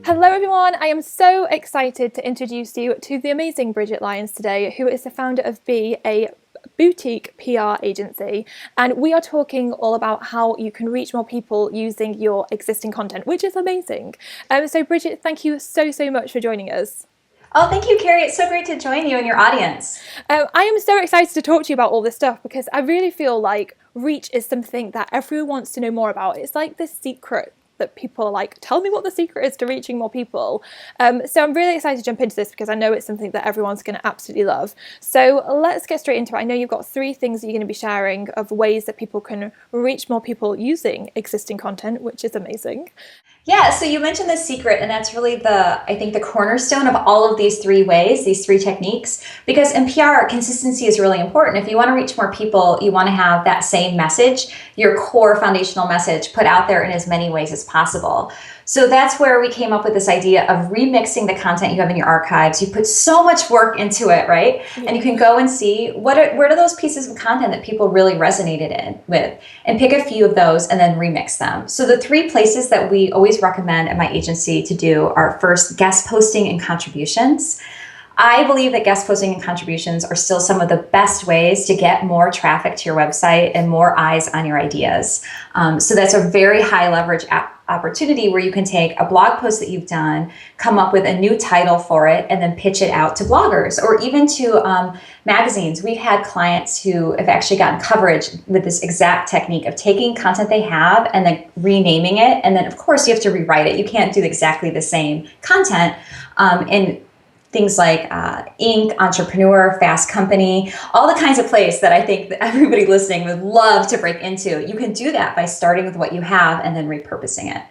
Hello everyone, I am so excited to introduce you to the amazing Bridget Lyons today, who is the founder of Be, a boutique PR agency, and we are talking all about how you can reach more people using your existing content, which is amazing. So Bridget, thank you so much for joining us. Oh, thank you, Carrie. It's so great to join you and your audience. I am so excited to talk to you about all this stuff because I really feel like reach is something that everyone wants to know more about. It's like this secret that people are like, tell me what the secret is to reaching more people. So I'm really excited to jump into this because I know it's something that everyone's going to absolutely love. So let's get straight into it. I know you've got 3 things that you're going to be sharing of ways that people can reach more people using existing content, which is amazing. Yeah, so you mentioned the secret, and that's really I think the cornerstone of all of these 3 ways, these 3 techniques, because in PR, consistency is really important. If you want to reach more people, you want to have that same message, your core foundational message, put out there in as many ways as possible. So that's where we came up with this idea of remixing the content you have in your archives. You put so much work into it, right? Yeah. And you can go and see where are those pieces of content that people really resonated with, and pick a few of those and then remix them. So the 3 places that we always recommend at my agency to do are first guest posting and contributions. I believe that guest posting and contributions are still some of the best ways to get more traffic to your website and more eyes on your ideas. So that's a very high leverage opportunity where you can take a blog post that you've done, come up with a new title for it, and then pitch it out to bloggers or even to magazines. We've had clients who have actually gotten coverage with this exact technique of taking content they have and then renaming it. And then, of course, you have to rewrite it. You can't do exactly the same content. And things like Inc., Entrepreneur, Fast Company, all the kinds of plays that I think that everybody listening would love to break into. You can do that by starting with what you have and then repurposing it.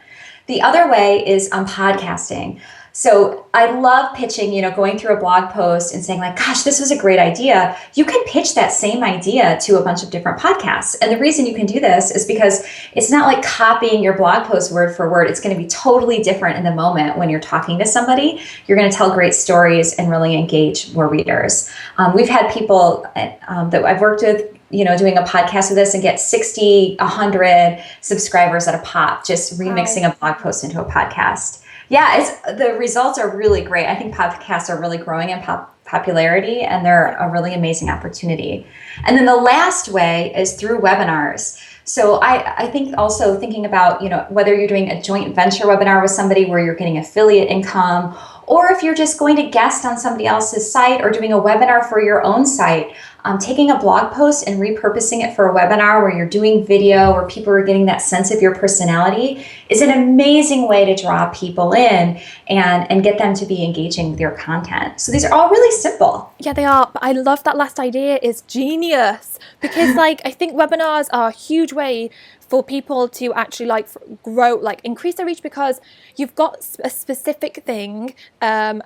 The other way is on podcasting. So I love pitching, going through a blog post and saying like, gosh, this was a great idea. You can pitch that same idea to a bunch of different podcasts. And the reason you can do this is because it's not like copying your blog post word for word. It's going to be totally different in the moment when you're talking to somebody. You're going to tell great stories and really engage more readers. We've had people that I've worked with, doing a podcast with this and get 60, 100 subscribers at a pop, just remixing a blog post into a podcast. Yeah, the results are really great. I think podcasts are really growing in popularity, and they're a really amazing opportunity. And then the last way is through webinars. So I think also thinking about, whether you're doing a joint venture webinar with somebody where you're getting affiliate income, or if you're just going to guest on somebody else's site or doing a webinar for your own site, taking a blog post and repurposing it for a webinar where you're doing video, where people are getting that sense of your personality, is an amazing way to draw people in and get them to be engaging with your content. So these are all really simple. Yeah, they are. But I love that last idea. Is genius because I think webinars are a huge way for people to actually grow, increase their reach, because you've got a specific thing and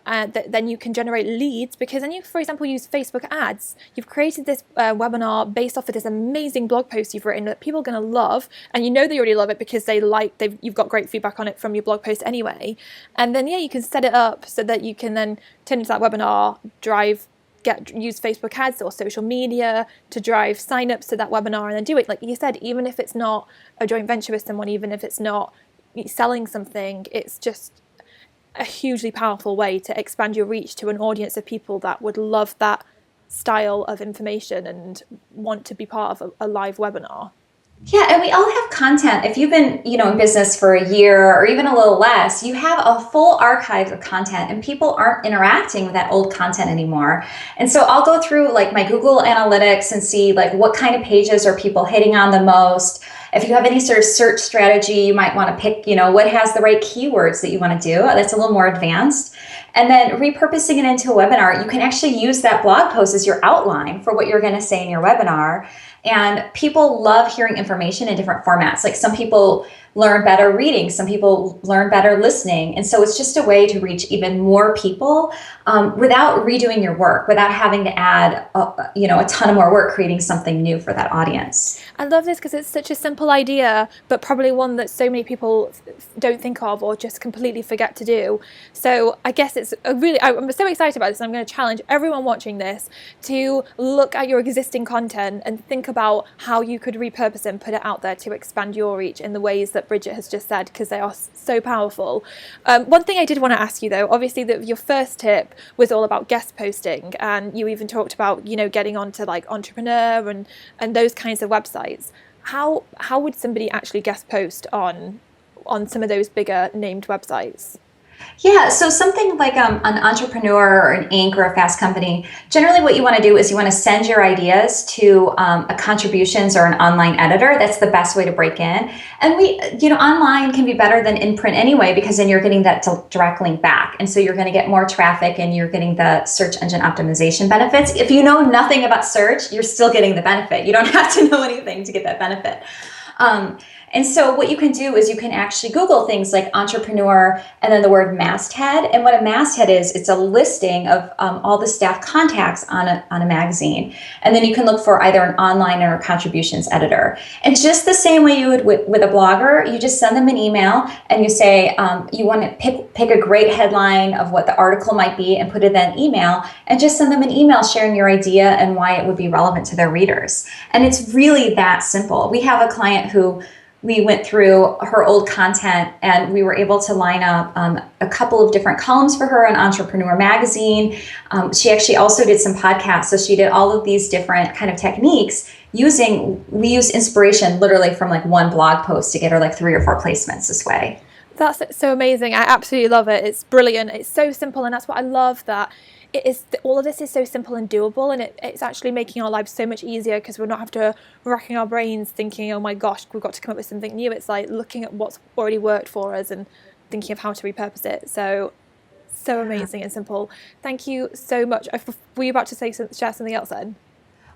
then you can generate leads, because then you, for example, use Facebook ads. You've created this webinar based off of this amazing blog post you've written that people are going to love, and they already love it because you've got great feedback on it from your blog post anyway. And then you can set it up so that you can then turn into that webinar, use Facebook ads or social media to drive signups to that webinar, and then do it, like you said, even if it's not a joint venture with someone, even if it's not selling something, it's just a hugely powerful way to expand your reach to an audience of people that would love that style of information and want to be part of a live webinar. Yeah, and we all have content. If you've been, in business for a year or even a little less, you have a full archive of content, and people aren't interacting with that old content anymore. And so I'll go through my Google Analytics and see what kind of pages are people hitting on the most. If you have any sort of search strategy, you might want to pick, what has the right keywords that you want to do. That's a little more advanced. And then repurposing it into a webinar, you can actually use that blog post as your outline for what you're going to say in your webinar. And people love hearing information in different formats. Like some people learn better reading, some people learn better listening. And so it's just a way to reach even more people without redoing your work, without having to add a ton of more work creating something new for that audience. I love this because it's such a simple idea, but probably one that so many people don't think of or just completely forget to do. So I guess I'm so excited about this. I'm going to challenge everyone watching this to look at your existing content and think about how you could repurpose it and put it out there to expand your reach in the ways that Bridget has just said, because they are so powerful. One thing I did want to ask you though, obviously that your first tip was all about guest posting, and you even talked about, you know, getting onto like Entrepreneur and those kinds of websites. How would somebody actually guest post on some of those bigger named websites? Yeah, so something like an Entrepreneur or an Inc. or a Fast Company, generally what you want to do is you want to send your ideas to a contributions or an online editor. That's the best way to break in. And online can be better than in print anyway, because then you're getting that direct link back. And so you're going to get more traffic and you're getting the search engine optimization benefits. If you know nothing about search, you're still getting the benefit. You don't have to know anything to get that benefit. And so what you can do is you can actually Google things like Entrepreneur and then the word masthead. And what a masthead is, it's a listing of all the staff contacts on a magazine. And then you can look for either an online or a contributions editor. And just the same way you would with a blogger, you just send them an email and you say you want to pick a great headline of what the article might be and put it in an email, and just send them an email sharing your idea and why it would be relevant to their readers. And it's really that simple. We have a client who we went through her old content and we were able to line up a couple of different columns for her in Entrepreneur magazine. She actually also did some podcasts. So she did all of these different kind of techniques we use inspiration literally from like one blog post to get her like 3 or 4 placements this way. That's so amazing. I absolutely love it. It's brilliant. It's so simple. And that's what I love, that it is, all of this is so simple and doable, and it's actually making our lives so much easier, because we're not have to racking our brains thinking, oh my gosh, we've got to come up with something new. It's like looking at what's already worked for us and thinking of how to repurpose it. So amazing and simple. Thank you so much. Were you about to share something else then?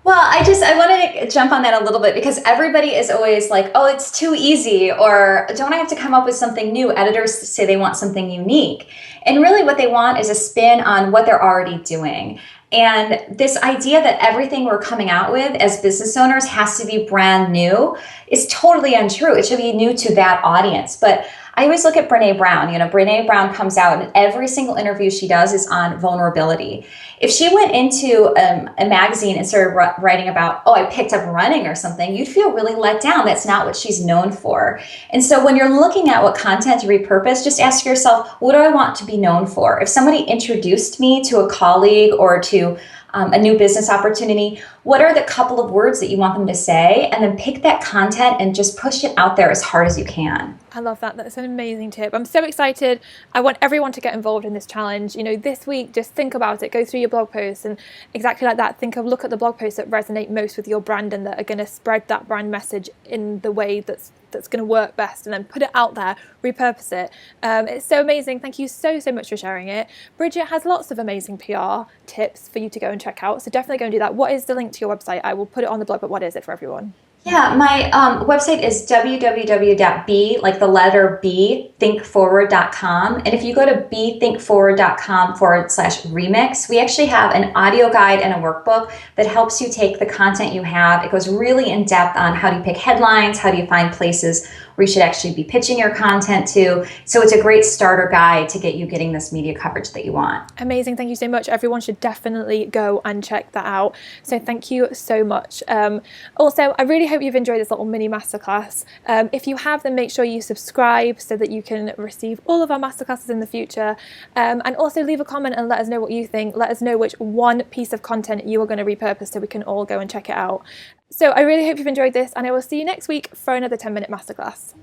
Well, I wanted to jump on that a little bit, because everybody is always like, oh, it's too easy, or don't I have to come up with something new? Editors say they want something unique. And really what they want is a spin on what they're already doing. And this idea that everything we're coming out with as business owners has to be brand new is totally untrue. It should be new to that audience. But I always look at Brene Brown. Brene Brown comes out and every single interview she does is on vulnerability. If she went into a magazine and started writing about, oh, I picked up running or something, you'd feel really let down. That's not what she's known for. And so when you're looking at what content to repurpose, just ask yourself, what do I want to be known for? If somebody introduced me to a colleague or to a new business opportunity, what are the couple of words that you want them to say? And then pick that content and just push it out there as hard as you can. I love that. That's an amazing tip. I'm so excited. I want everyone to get involved in this challenge. This week, just think about it. Go through your blog posts and exactly like that. Look at the blog posts that resonate most with your brand and that are going to spread that brand message in the way that's going to work best, and then put it out there, repurpose it. It's so amazing. Thank you so much for sharing it. Bridget has lots of amazing PR tips for you to go and check out. So definitely go and do that. What is the link to your website? I will put it on the blog, but what is it for everyone? Yeah, my website is www.b, like the letter B, thinkforward.com. And if you go to bethinkforward.com/remix, we actually have an audio guide and a workbook that helps you take the content you have. It goes really in depth on how do you pick headlines, how do you find places where you should actually be pitching your content to. So it's a great starter guide to get you getting this media coverage that you want. Amazing. Thank you so much. Everyone should definitely go and check that out. So thank you so much. Also, I really hope you've enjoyed this little mini masterclass. If you have, then make sure you subscribe so that you can receive all of our masterclasses in the future. And also leave a comment and let us know what you think. Let us know which one piece of content you are going to repurpose so we can all go and check it out. So I really hope you've enjoyed this, and I will see you next week for another 10-minute masterclass.